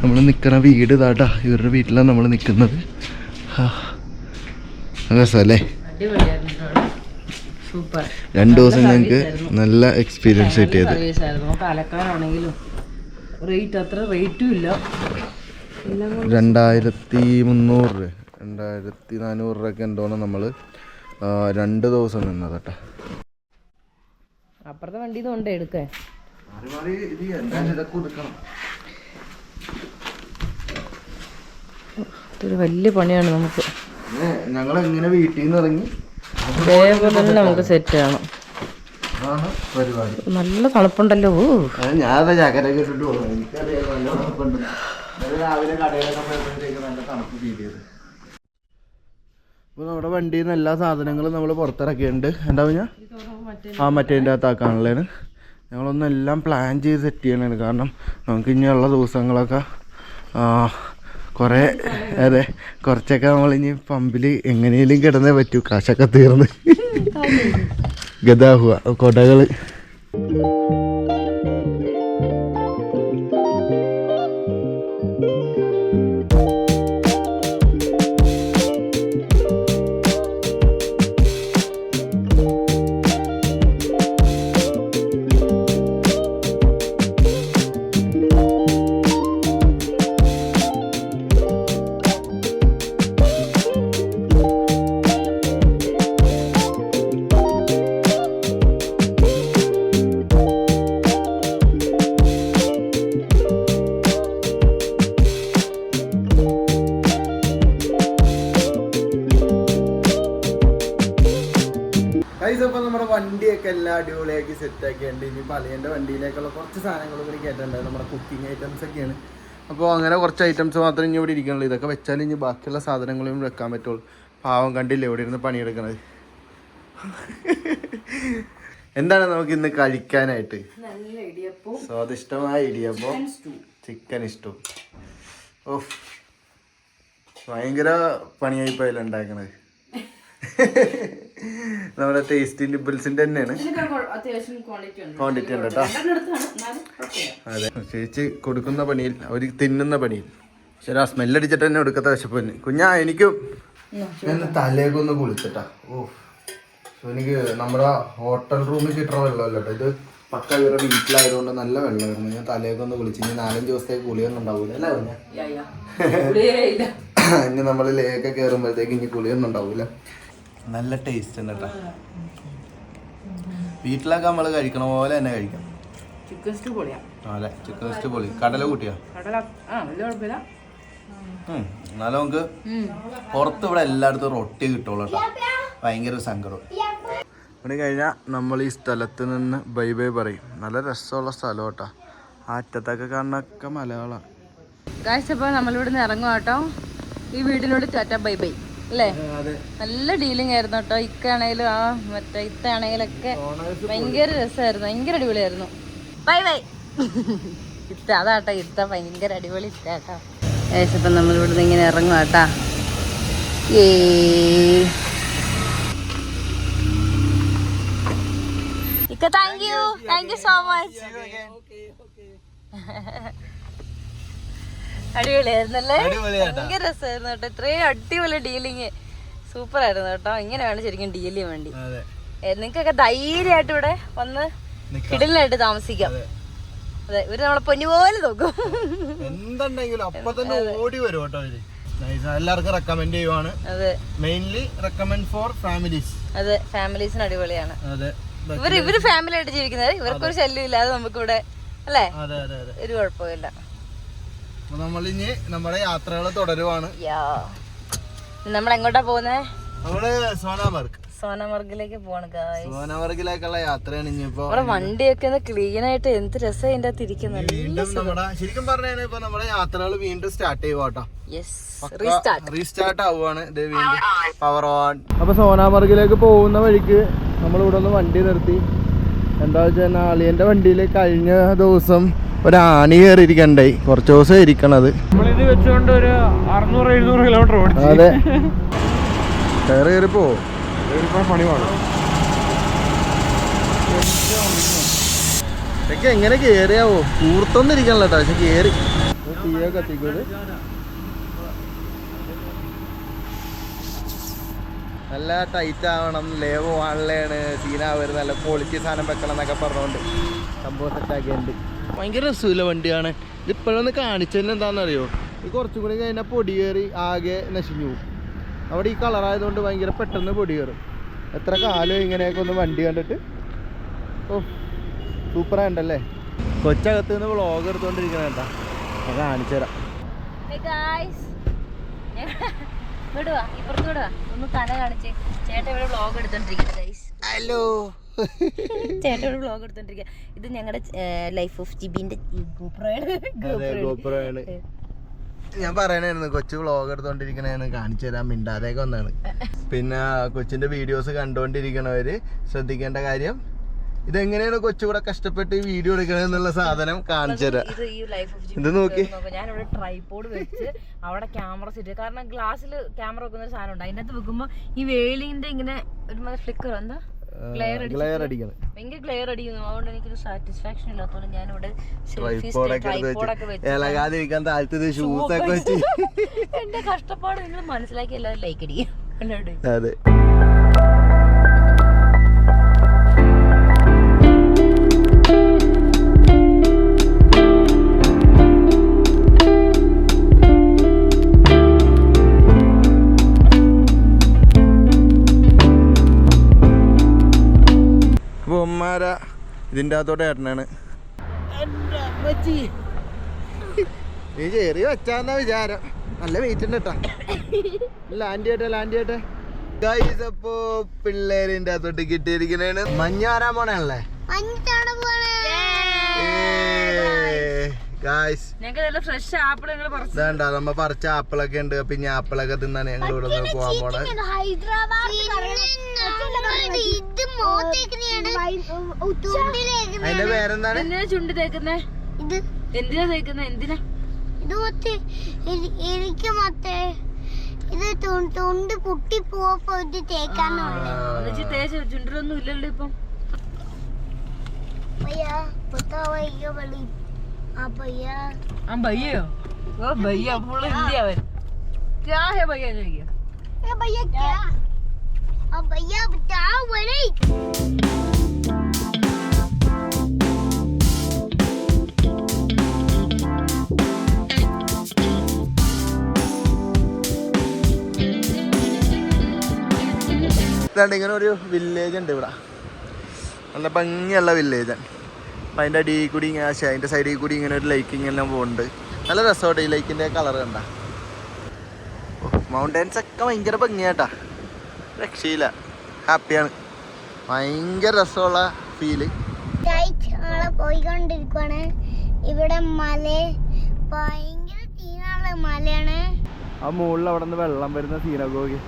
നമ്മൾ നിൽക്കണ വീട് ഇതാട്ടാ, ഇവരുടെ വീട്ടിലാണ് നമ്മൾ നിൽക്കുന്നത്. രസമല്ലേ? 2 ദിവസം ഞങ്ങൾക്ക് നല്ല എക്സ്പീരിയൻസ് കിട്ടിയത്. അലക്കാനാണെങ്കിലും റേറ്റ് അത്ര റേറ്റും ഇല്ല. 2300 2400 രൂപയ്ക്ക് എന്തോണം നമ്മൾ 2 ദിവസം നിന്നതട്ടാ. അപ്പുറത്തെ വണ്ടിയിൽ നിന്ന് കൊണ്ട് എടുക്കേ ഇതൊരു വലിയ പണിയാണ് നമുക്ക്. ഞങ്ങൾ എങ്ങനെ വീട്ടിൽ നിന്ന് ഇറങ്ങി അതേപോലെ തന്നെ നമുക്ക് സെറ്റ് ചെയ്യണം. പരിപാടി. നല്ല തണുപ്പുണ്ടല്ലോ. ഞാൻ ജാക്കറ്റൊക്കെ ഇട്ടിട്ട് പോകുന്നു. എനിക്കറിയാം നല്ല തണുപ്പുണ്ട്. രാവിലെ കടയിലൊക്കെ പോയപ്പോഴത്തേക്ക് നല്ല തണുപ്പ് ഫീൽ ചെയ്ത്. അപ്പോൾ നമ്മുടെ വണ്ടിയിൽ നിന്ന് എല്ലാ സാധനങ്ങളും നമ്മൾ പുറത്തിറക്കിയിട്ടുണ്ട്. എന്താ ഞാൻ മറ്റേതിൻ്റെ അകത്താക്കാനുള്ളതാണ്. ഞങ്ങളൊന്നും എല്ലാം പ്ലാൻ ചെയ്ത് സെറ്റ് ചെയ്യണതാണ്. കാരണം നമുക്ക് ഇനിയുള്ള ദിവസങ്ങളൊക്കെ കുറച്ചൊക്കെ നമ്മളിനി പമ്പിൽ എങ്ങനെയും കിടന്നേ പറ്റൂ. കാശൊക്കെ തീർന്ന് ഗതാഹുവ കൊടകൾ. അപ്പോൾ നമ്മുടെ വണ്ടിയൊക്കെ എല്ലാം അടിപൊളിയാക്കി സെറ്റാക്കിയുണ്ട്. ഇനിയിപ്പോൾ അളിയൻ്റെ വണ്ടിയിലേക്കുള്ള കുറച്ച് സാധനങ്ങളും കൂടി കയറ്റുണ്ടായിരുന്നു. നമ്മുടെ കുക്കിംഗ് ഐറ്റംസ് ഒക്കെയാണ്. അപ്പോൾ അങ്ങനെ കുറച്ച് ഐറ്റംസ് മാത്രമേ ഇനി ഇവിടെ ഇരിക്കണുള്ളൂ. ഇതൊക്കെ വെച്ചാൽ ഇനി ബാക്കിയുള്ള സാധനങ്ങളും വെക്കാൻ പറ്റുള്ളൂ. പാവം കണ്ടില്ലേ ഇവിടെ ഇരുന്ന് പണിയെടുക്കണത്. എന്താണ് നമുക്ക് ഇന്ന് കഴിക്കാനായിട്ട്? സ്വാദിഷ്ടമായ ഇടിയപ്പം, ചിക്കൻ ഇഷ്ടവും. ഓ ഭയങ്കര പണിയായിപ്പോയല്ലോ ഉണ്ടാക്കണത്. നമ്മുടെ ടേസ്റ്റി നിബിൾസിന്റെ തന്നെയാണ്. ക്വാണ്ടിറ്റി ഉണ്ട് കേട്ടോ. അതെ, ചേച്ചി കൊടുക്കുന്ന പണിയിൽ അവർ തിന്നുന്ന പണിയിൽ. ശരി, ആ സ്മെല്ലടിച്ചിട്ട് തന്നെ എടുക്കത്ത വിശപ്പന്നെ. കുഞ്ഞാ എനിക്കും തലേക്കൊന്ന് കുളിച്ചിട്ടാ. ഓ എനിക്ക് നമ്മുടെ ഹോട്ടൽ റൂമിൽ കിട്ടുന്ന വെള്ളമല്ല കേട്ടോ, ഇത് പക്ക ഇവരുടെ വീട്ടിലായതുകൊണ്ട് നല്ല വെള്ളമായിരുന്നു. ഞാൻ തലേക്കൊന്ന് കുളിച്ച് ഇനി 4-5 ദിവസത്തേക്ക് കുളിയൊന്നും ഉണ്ടാവൂല അല്ലേ കുഞ്ഞാ? ഇനി നമ്മൾ ലേക്ക് കയറുമ്പോഴത്തേക്ക് ഇനി കുളിയൊന്നും ഉണ്ടാവൂല. നല്ല ടേസ്റ്റ് ഉണ്ട് കേട്ടോ. വീട്ടിലൊക്കെ നമ്മൾ കഴിക്കണ പോലെ തന്നെ കഴിക്കാം. ചിക്കൻ സ്റ്റൂ പൊളിയാ. അതെ, ചിക്കൻ സ്റ്റൂ പൊളി. കടല കൂട്ടിയാ? എന്നാലും നമുക്ക് പുറത്ത് ഇവിടെ എല്ലായിടത്തും റൊട്ടി കിട്ടുള്ളൂ കേട്ടോ. ഭയങ്കര സങ്കടം. ഇവിടെ കഴിഞ്ഞാൽ നമ്മൾ ഈ സ്ഥലത്ത് നിന്ന് ബൈ ബൈ പറയും. നല്ല രസമുള്ള സ്ഥലം കേട്ടോ. ആ അറ്റത്തൊക്കെ കാണുന്നൊക്കെ മലയാളമാണ്. അപ്പോൾ നമ്മളിവിടുന്ന് ഇറങ്ങും കേട്ടോ. ഈ വീടിനോട് ടാറ്റ ബൈ ബൈ അല്ലേ? നല്ല ഡീലിംഗ് ആയിരുന്നു കേട്ടോ. ഇക്കാണേലും ആ മറ്റേ ഇത്താണേലൊക്കെ ഭയങ്കര രസമായിരുന്നു, ഭയങ്കര അടിപൊളിയായിരുന്നു. Bye bye. ഇത്ത അതാട്ടോ, ഇത്ത ഭയങ്കര അടിപൊളി ഇത്ത കേട്ടോ. ഏകദേശം നമ്മളിവിടുന്ന് ഇങ്ങനെ ഇറങ്ങും കേട്ടാ. ഇക്ക താങ്ക് യു സോ മച്ച്. അടിപൊളിയായിരുന്നല്ലേ? ഭയങ്കര രസമായിരുന്നു കേട്ടോ. ഇത്രയും അടിപൊളി ഡീലിങ് സൂപ്പർ ആയിരുന്നു കേട്ടോ. ഇങ്ങനെയാണ് ശരിക്കും ഡീൽ ചെയ്യാൻ വേണ്ടി. നിങ്ങൾക്കൊക്കെ ധൈര്യമായിട്ട് ഇവിടെ വന്ന് കിടലിനായിട്ട് താമസിക്കാം. അതെ, ഇവര് നമ്മളെ പൊന്നുപോലെ നോക്കും. എന്തുണ്ടെങ്കിലും അപ്പൊ തന്നെ ഓടി വരും കേട്ടോ. എല്ലാവർക്കും റെക്കമെൻഡ് ചെയ്യുവാണ്. അതെ, മെയിൻലി റെക്കമെൻഡ് ഫോർ ഫാമിലീസ്. അതെ, ഫാമിലീസിന് അടിപൊളിയാണ്. ഇവര് ഫാമിലി ആയിട്ട് ജീവിക്കുന്നത്. ഇവർക്കൊരു ശല്യം ഇല്ലാതെ നമുക്കിവിടെ അല്ലേ, ഒരു കുഴപ്പമില്ല. നമ്മളിനി നമ്മുടെ യാത്രകൾ തുടരുവാണ്. നമ്മൾ എങ്ങോട്ടാ പോകുന്നേ? നമ്മള് സോനമർഗിലേക്ക് പോവാണ്. സോനമർഗിലേക്കുള്ള യാത്രയാണ് ഇനിയിപ്പോ. നമ്മുടെ വണ്ടിയൊക്കെ ഒന്ന് ക്ലീൻ ആയിട്ട് എന്ത് രസം അതിന്റെ അകത്ത് ഇരിക്കുന്നത്. ശരിക്കും പറഞ്ഞാൽ ഇപ്പൊ നമ്മുടെ യാത്രകൾ വീണ്ടും സ്റ്റാർട്ട് ചെയ്യുവാട്ടോ. റീസ്റ്റാർട്ട് ആവുകയാണ് ഇത് വീണ്ടും. Power on. അപ്പൊ സോനാമർഗിലേക്ക് പോകുന്ന വഴിക്ക് നമ്മളിവിടെ ഒന്ന് വണ്ടി നിർത്തി. എന്താ വെച്ചാൽ അളിയന്റെ വണ്ടിയിൽ കഴിഞ്ഞ ദിവസം ഒരാണി കയറിയിരിക്കണ്ടായി. കുറച്ച് ദിവസം ഇരിക്കണത്. അതെ, കയറി പോവും. ഇതൊക്കെ എങ്ങനെ കേറിയാവോ? കൂർത്തൊന്നും ഇരിക്കണല്ലോ കേട്ടോ. പക്ഷെ കേറി തീയ കത്തിക്കൂത്. നല്ല ടൈറ്റ് ആവണം, ലേവ് വാണിലാണ് സീനാവരുത്, നല്ല ക്വാളിറ്റി സാധനം വെക്കണം എന്നൊക്കെ പറഞ്ഞുകൊണ്ട് സംഭവം സെറ്റാക്കിയുണ്ട്. ഭയങ്കര രസമില്ല വണ്ടിയാണ്. ഇതിപ്പോഴൊന്ന് കാണിച്ചതന്നെ എന്താണെന്നറിയോ, ഇത് കുറച്ചും കൂടി കഴിഞ്ഞാൽ പൊടി കയറി ആകെ നശിഞ്ഞു പോകും. അവിടെ ഈ കളറായതുകൊണ്ട് ഭയങ്കര പെട്ടെന്ന് പൊടി കയറും. എത്ര കാലം ഇങ്ങനെയൊക്കെ ഒന്ന് വണ്ടി കണ്ടിട്ട്. ഓ സൂപ്പറായിട്ടല്ലേ. കൊച്ചകത്ത് നിന്ന് വ്ളോഗ് എടുത്തോണ്ടിരിക്കണ കേട്ടാ, ഞാൻ കാണിച്ചു തരാം. ഒന്ന് തല കാണിച്ചേ. ചേട്ടൻ ഇവിടെ വ്ളോഗ് എടുത്തോണ്ടിരിക്കുക. ഹലോ, ചേട്ടൻ ഇവിടെ വ്ളോഗ് എടുത്തോണ്ടിരിക്കുക. ഇത് ഞങ്ങളുടെ ലൈഫ് ഓഫ് ജിബിന്റെ ഗോപ്രോയാണ്. ഞാൻ പറയണായിരുന്നു കൊച്ചു വ്ളോഗ് എടുത്തോണ്ടിരിക്കണേന്ന്, കാണിച്ചു തരാൻ മിണ്ടാതെയൊക്കെ ഒന്നാണ്. പിന്നെ കൊച്ചിന്റെ വീഡിയോസ് കണ്ടോണ്ടിരിക്കണവര് ശ്രദ്ധിക്കേണ്ട കാര്യം, ഇതെങ്ങനെയാണ് കൊച്ചുകൂടെ കഷ്ടപ്പെട്ട് ഈ വീഡിയോ എടുക്കണെന്നുള്ള സാധനം കാണിച്ചു തരാം. ഇത് നോക്കി, ഞാനിവിടെ ട്രൈപോഡ് വെച്ച് അവിടെ ക്യാമറ സെറ്റ്, കാരണം ഗ്ലാസ്സിൽ ക്യാമറ വെക്കുന്ന ഒരു സാധനം ഉണ്ട്. അതിനകത്ത് വെക്കുമ്പോ ഈ വേളിന്റെ ഇങ്ങനെ ഒരു ഫ്ലിക്കർ എന്താ ഗ്ലെയർ അടിക്കണം, ഭയങ്കര ഗ്ലെയർ അടിക്കുന്നു. അതുകൊണ്ട് എനിക്കൊരു സാറ്റിസ്ഫാക്ഷൻ ഇല്ലാത്തതുകൊണ്ട് ഞാനിവിടെ ഇളകാതിരിക്കാൻ താഴ്ത്തത് ഷൂസ് ഒക്കെ വെച്ച് എന്റെ കഷ്ടപ്പാട് നിങ്ങൾ മനസ്സിലാക്കി എല്ലാവരും ലൈക്ക് അടിക്കും. അതെ. അപ്പോൾ ഉമ്മാര ഇതിൻ്റെ അകത്തോടെ ഏട്ടനാണ്. നീ ചെറിയ വെച്ചാന്നാ വിചാരം, നല്ല വെയിറ്റ് ഉണ്ട് കേട്ടാ. ലാൻഡ് ചെയ്യട്ടെ ഗൈസ്. അപ്പോ പിള്ളേരിന്റെ അകത്തോട്ട് കിട്ടിയിരിക്കണേണ്. മഞ്ഞ് വരാൻ പോണല്ലേ ഗൈസ്. ഇതാണ്ടാ നമ്മ പറിച്ച ആപ്പിളൊക്കെ ഉണ്ട്. പിന്നെ ആപ്പിളൊക്കെ തിന്നാണ് ഞങ്ങൾ ഇവിടെ നിന്ന് പോകാൻ പോണത്. അതിന്റെ പേരെന്താണ്? ചുണ്ട് തേക്കുന്നേ എന്തിനാ തേക്കുന്നേ? എന്തിനാ എനിക്ക് മറ്റേ ഇത് തൊണ്ട് പൊട്ടി പോവാ തേച്ച ചുണ്ടിലൊന്നും ഇല്ലല്ലോ ഇപ്പം. भैया वो भैया फुल हिंदी आवे क्या है भैया चाहिए ए भैया क्या अब भैया बताओ बड़े ഇങ്ങനെ ഒരു വില്ലേജ് ഉണ്ട് ഇവിടെ, നല്ല ഭംഗിയുള്ള വില്ലേജാണ്. അപ്പം അതിൻ്റെ അടിയിൽ കൂടി ഇങ്ങനെ അതിൻ്റെ സൈഡിൽ കൂടി ഇങ്ങനെ ഒരു ലൈക്കിങ് എല്ലാം പോകുന്നുണ്ട്. നല്ല രസമായിട്ട് ഈ ലൈക്കിൻ്റെ കളർ കണ്ട. മൗണ്ടൻസ് ഒക്കെ ഭയങ്കര ഭംഗിയാട്ടാ, രക്ഷയില്ല. ഹാപ്പിയാണ്, ഭയങ്കര രസമുള്ള ഫീല്. പോയിക്കൊണ്ടിരിക്കുവാണ്. ഇവിടെ മല ഭയങ്കര തീനാണ് മലയാണ്. ആ മുകളിൽ അവിടെ നിന്ന് വെള്ളം വരുന്ന സീനൊക്കെ നോക്കി,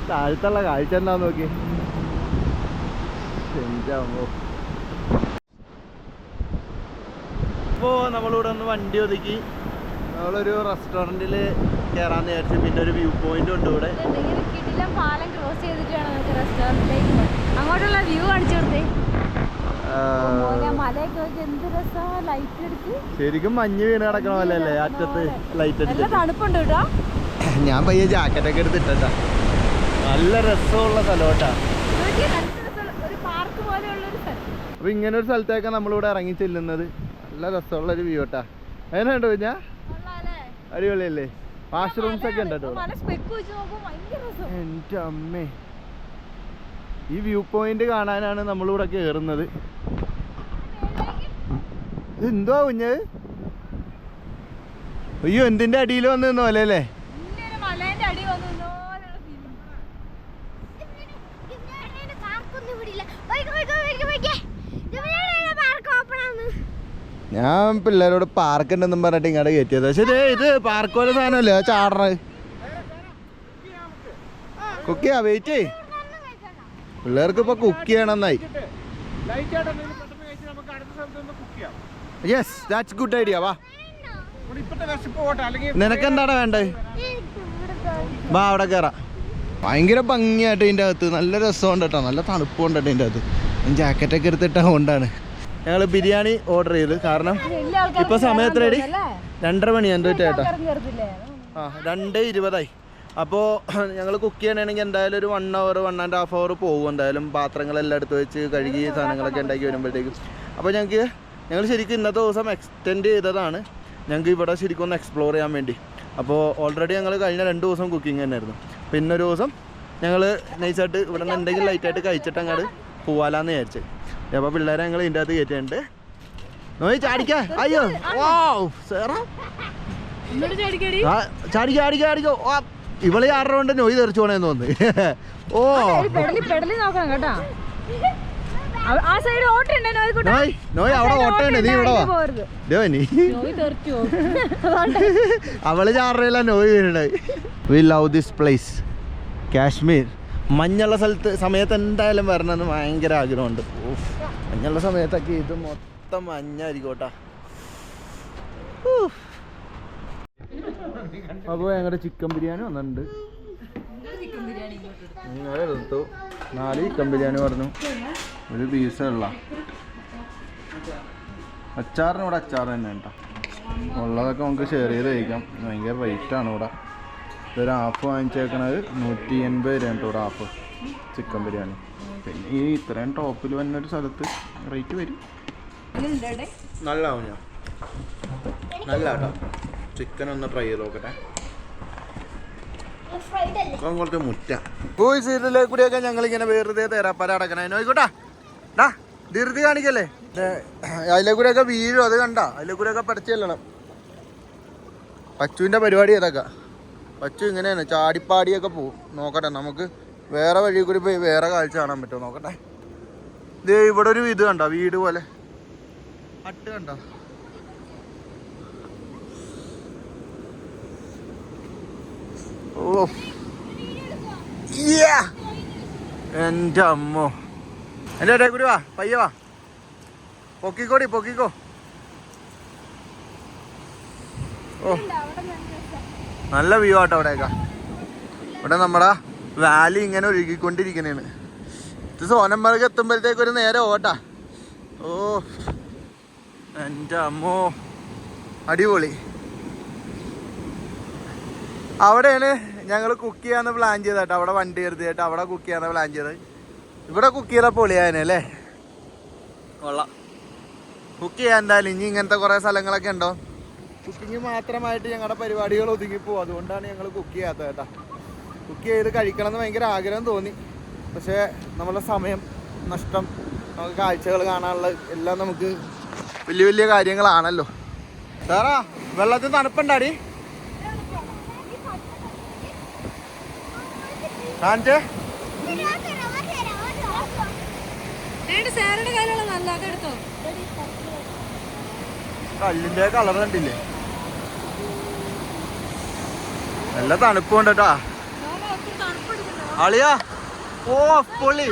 താഴത്തുള്ള കാഴ്ച എന്താന്ന് നോക്കി. അപ്പോൾ നമ്മളിവിടെ ഒന്ന് വണ്ടി ഒതുക്കി നമ്മളൊരു റെസ്റ്റോറൻറ്റിൽ കയറാമെന്ന് വിചാരിച്ചു. പിന്നെ ഒരു വ്യൂ പോയിന്റ് ഉണ്ട് ഇവിടെ. പാലം ക്രോസ് ചെയ്തിട്ടാണ് നമുക്ക് റെസ്റ്റോറൻറ്റിലേക്ക് അങ്ങോട്ടുള്ള വ്യൂ കാണിച്ചു കൊടുത്തേ. മലയൊക്കെ എന്ത് രസമാണ്, ലൈറ്റ് അടിച്ച് ശരിക്കും മഞ്ഞ് വീണ് കിടക്കണ പോലെ അല്ലേ അറ്റത്ത് ലൈറ്റ് അടിച്ച്. തണുപ്പുണ്ട് കേട്ടോ. ഞാൻ പയ്യെ ജാക്കറ്റൊക്കെ എടുത്തിട്ടാ. നല്ല രസമുള്ള സ്ഥലമാട്ടാ. അപ്പൊ ഇങ്ങനെ ഒരു സ്ഥലത്തേക്കാണ് നമ്മളിവിടെ ഇറങ്ങി ചെല്ലുന്നത്. നല്ല രസമുള്ളൊരു വ്യൂ കേട്ടാ. അതിനുണ്ടോ ഞാൻ അടിപൊളിയല്ലേ. വാഷ്റൂംസ് ഒക്കെ ഉണ്ട് കേട്ടോ. എൻ്റെ അമ്മേ, ഈ വ്യൂ പോയിന്റ് കാണാനാണ് നമ്മളിവിടെ കയറുന്നത്. എന്തുവാ കുഞ്ഞത്? അയ്യോ, എന്തിന്റെ അടിയിൽ വന്നു നിന്ന പോലെ അല്ലേ. ഞാൻ പിള്ളേരോട് പാർക്ക് ഉണ്ടെന്നും പറഞ്ഞിട്ട് ഇങ്ങോട്ട് കയറ്റിയത്. പക്ഷേ ഇത് പാർക്ക് പോലെ സാധനമല്ലേ ചാടണത്. കുക്ക് ചെയ്യാ, വെയിറ്റ്. പിള്ളേർക്ക് ഇപ്പൊ കുക്ക് ചെയ്യണമെന്നായി. Yes, that's good idea. വാ, നിനക്കെന്താണ് വേണ്ടത്? വാ, അവിടെ കയറാം. ഭയങ്കര ഭംഗിയായിട്ട് ഇതിൻ്റെ അകത്ത്. നല്ല രസമുണ്ട് കേട്ടോ, നല്ല തണുപ്പുണ്ട് കേട്ടോ ഇതിൻ്റെ അകത്ത്. ഞാൻ ജാക്കറ്റൊക്കെ എടുത്തിട്ടാ കൊണ്ടാണ് ഞങ്ങൾ ബിരിയാണി ഓർഡർ ചെയ്ത്. കാരണം ഇപ്പൊ സമയത്ത് റെഡി 2:30 മണി എന്തോ ചേട്ടാ ചെറുതില്ലേ 2:20 അപ്പോൾ ഞങ്ങൾ കുക്ക് ചെയ്യണമെങ്കിൽ എന്തായാലും ഒരു 1 hour 1.5 hour പോകും എന്തായാലും. പാത്രങ്ങളെല്ലാം എടുത്ത് വെച്ച് കഴുകി സാധനങ്ങളൊക്കെ ഉണ്ടാക്കി വരുമ്പോഴത്തേക്കും. അപ്പോൾ ഞങ്ങൾ ശരിക്കും ഇന്നത്തെ ദിവസം എക്സ്റ്റെൻഡ് ചെയ്തതാണ് ഞങ്ങൾക്ക് ഇവിടെ ശരിക്കും ഒന്ന് എക്സ്പ്ലോർ ചെയ്യാൻ വേണ്ടി. അപ്പോൾ ഓൾറെഡി ഞങ്ങൾ കഴിഞ്ഞ 2 ദിവസം കുക്കിംഗ് തന്നെയായിരുന്നു. പിന്നെ ഒരു ദിവസം ഞങ്ങൾ നൈസായിട്ട് ഇവിടെ നിന്ന് എന്തെങ്കിലും ലൈറ്റായിട്ട് കഴിച്ചിട്ട് അങ്ങോട്ട് പോവാലാന്ന് വിചാരിച്ചു. അപ്പോൾ പിള്ളേരെ ഞങ്ങൾ ഇതിൻ്റെ അകത്ത് കയറ്റിയിട്ടുണ്ട്. നോയി ചാടിക്കാ. അയ്യോ ഓ സാറാ ചാടിക്കോ. ഇവളെ 6 കൊണ്ട് നോയി തെറിച്ചു പോണേന്ന് തോന്നി. ഓ നോക്കണം കേട്ടോ. ആ സൈഡ് ഓട്ടുണ്ട് നോയ് അവിടെ ഓട്ടമുണ്ട്. നീ ഇവിടെ വാ. അവള് ചാറില്ല നോയ് വീണ. We love this place Kashmir. മഞ്ഞുള്ള സമയത്ത് എന്തായാലും വരണമെന്ന് ഭയങ്കര ആഗ്രഹമുണ്ട്. മഞ്ഞുള്ള സമയത്തൊക്കെ ഇത് മൊത്തം മഞ്ഞായിരിക്കോട്ടാ. അപ്പോൾ ഞങ്ങളുടെ ചിക്കൻ ബിരിയാണി വന്നിട്ടുണ്ട്. 4 ചിക്കൻ ബിരിയാണി പറഞ്ഞു. ഒരു പീസുള്ള അച്ചാറിന് ഇവിടെ അച്ചാർ തന്നെ കേട്ടോ. ഉള്ളതൊക്കെ നമുക്ക് ഷെയർ ചെയ്ത് കഴിക്കാം. ഭയങ്കര റേറ്റാണ് ഇവിടെ. ഇതൊരു ഹാഫ് വാങ്ങിച്ചേക്കണത് 180 രൂപ ഇവിടെ ഹാഫ് ചിക്കൻ ബിരിയാണി. പിന്നെ ഈ ഇത്രയും ടോപ്പിൽ വന്നൊരു സ്ഥലത്ത് റേറ്റ് വരും. നല്ലതാവും ഞാൻ നല്ല കേട്ടോ. ചിക്കൻ ഒന്ന് ട്രൈ ചെയ്ത് നോക്കട്ടെ. കുറച്ച് മുറ്റ പോയി സീറ്റിലേക്ക് കൂടിയൊക്കെ ഞങ്ങളിങ്ങനെ വെറുതെ തേരാപ്പാര അടക്കണേ. നോയിക്കോട്ടാ ഡാ ധൃതി കാണിക്കല്ലേ. അതിലെ കൂടെയൊക്കെ വീഴും. അത് കണ്ട അതിലെ കൂടെയൊക്കെ പഠിച്ചു ചെല്ലണം. പച്ചുവിൻ്റെ പരിപാടി ഏതൊക്കെ. പച്ചു ഇങ്ങനെയാണ് ചാടിപ്പാടിയൊക്കെ പോവും. നോക്കട്ടെ നമുക്ക് വേറെ വഴി കൂടി പോയി വേറെ കാഴ്ച കാണാൻ പറ്റുമോ നോക്കട്ടെ. ഇത് ഇവിടെ ഒരു ഇത് കണ്ടോ വീട് പോലെ ഹട്ട് കണ്ടോ. ഓ എൻ്റെ അമ്മോ. എൻ്റെ ഇടയിൽ കൂടി വാ പയ്യ വാ. പൊക്കിക്കോ. ഓ നല്ല വ്യൂ ആട്ടോ അവിടെയൊക്കെ. ഇവിടെ നമ്മുടെ വാലി ഇങ്ങനെ ഒഴുകിക്കൊണ്ടിരിക്കണേണ്. ഇത് സോനംബർഗ് എത്തുമ്പോഴത്തേക്ക് ഒരു നേരെ ഓട്ടാ. ഓ എൻ്റെ അമ്മോ അടിപൊളി. അവിടെയാണ് ഞങ്ങൾ കുക്ക് ചെയ്യാന്ന് പ്ലാൻ ചെയ്തേട്ടോ. അവിടെ വണ്ടി കരുതിയിട്ട് അവിടെ കുക്ക് ചെയ്യാന്ന് പ്ലാൻ ചെയ്തത്. ഇവിടെ കുക്ക് ചെയ്താൽ പൊളിയാനല്ലേ. കൊള്ളാം. കുക്ക് ചെയ്യാൻ എന്തായാലും ഇനി ഇങ്ങനത്തെ കുറേ സ്ഥലങ്ങളൊക്കെ ഉണ്ടോ. കുക്കിങ് മാത്രമായിട്ട് ഞങ്ങളുടെ പരിപാടികൾ ഒതുങ്ങിപ്പോവും. അതുകൊണ്ടാണ് ഞങ്ങൾ കുക്ക് ചെയ്യാത്തത് കേട്ടോ. കുക്ക് ചെയ്ത് കഴിക്കണം എന്ന് ഭയങ്കര ആഗ്രഹം തോന്നി. പക്ഷേ നമ്മളെ സമയം നഷ്ടം, നമുക്ക് കാഴ്ചകൾ കാണാനുള്ള എല്ലാം നമുക്ക് വലിയ വലിയ കാര്യങ്ങളാണല്ലോ. സാറാ വെള്ളത്തിൽ തണുപ്പുണ്ടാടി കാണിച്ചേ. കല്ലിന്റെ കളർ കണ്ടില്ലേ. നല്ല തണുപ്പുണ്ട് കേട്ടാ അളിയാ. ഓ പൊളി.